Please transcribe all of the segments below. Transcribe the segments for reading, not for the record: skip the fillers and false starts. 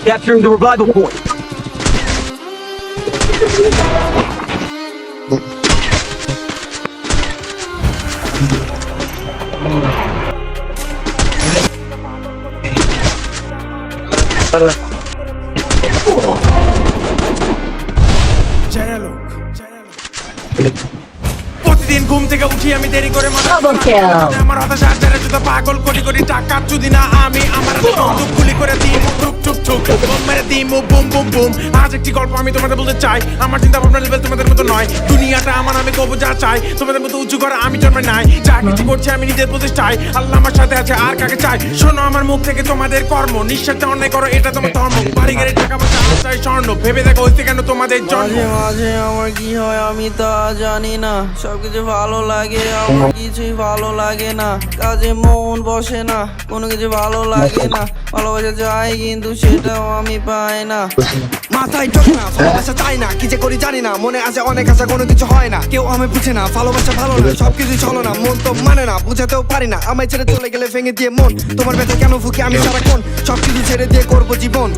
Capturing the revival point. প্রতিদিন ঘুম থেকে উঠি আমি দেরি করে আমার হতাশা ছেড়ে শুধু পাগল কোটি কোটি টাকা যদি না আমি আমার বন্দুক গুলি করে দিই টুক টুক টুক বোম মেরে দিই বুম বুম বুম। আজ একটি গল্প আমি তোমাদের বলতে চাই, আমার চিন্তা ভাবনা লেভেল তোমাদের মতো নয়, দুনিয়াটা আমার আমি কবো যা চাই, তোমাদের মতো উঁচু করে আমি জন্মে নাই, যা কিছু করছি আমি নিজের প্রতিষ্ঠায়, আল্লাহ আমার সাথে আছে আর কাকে চাই। শোনো আমার মুখ থেকে তোমাদের কর্ম, নিঃস্বার্থে অন্যায় করো এটা তোমার ধর্ম, বাড়ি গাড়ি টাকা পয়সা চাই স্বর্ণ, ভেবে দেখো হইতে কেন তোমাদের জন্ম। মাঝে মাঝে আমার কি হয় আমি তা জানি না, সবকিছু ভালো লাগে আমার কিছুই ভালো লাগে না, কাজে মন বসে না, কোনো কিছু ভালো লাগে না, ভালোবাসা চাই কিন্তু সেটাও আমি পাই না। মাথায় ঢোকে না, ভালোবাসা চাই না, কি যে করি জানি না, মনে আছে অনেক আশা কোনো কিছু হয় না, কেউ আমি বুঝে না, ভালোবাসা ভালো না, সবকিছু চলো না, মন তো মানে না, বুঝাতেও পারি না, আমায় ছেড়ে চলে গেলে ভেঙে দিয়ে মন, তোমার ব্যথা কেন ফুকে আমি সারাক্ষণ, সবকিছু ছেড়ে দিয়ে করবো জীবন।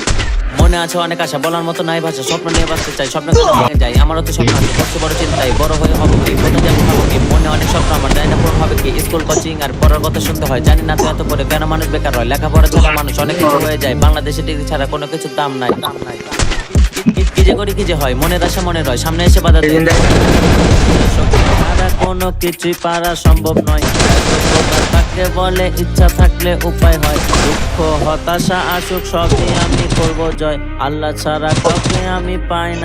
মনে আছে অনেক আশা, বলার মতো নাই ভাষা, স্বপ্ন নিয়ে বাঁচতে চাই, স্বপ্ন ভেঙে যাই, আমারও তো স্বপ্ন আছে, সবচেয়ে বড় চিন্তাই বড় হয়ে হবে কি, বনে যাবো খাবো কি, মনে অনেক স্বপ্ন আমার জানি না পূরণ হবে কি, স্কুল কোচিং আর পড়ার কথা শুনতে হয়, জানি না তো এত করে কেন মানুষ বেকার হয়, লেখাপড়া ছাড়া মানুষ অনেক কিছু হয়ে যায়, বাংলাদেশে ডিগ্রি ছাড়া কোনো কিছুর দাম নাই। কি যে করি কি যে হয়, মনের আশা মনে রয়, সামনে এসে বাধা দেয়, কোনো কিছুই পারা সম্ভব নয়, থাকলে বলে ইচ্ছা থাকলে উপায় হয়, দুঃখ হতাশা আসুক সবই আমি করবো জয়, আল্লাহ ছাড়া কাউকে আমি পাই না।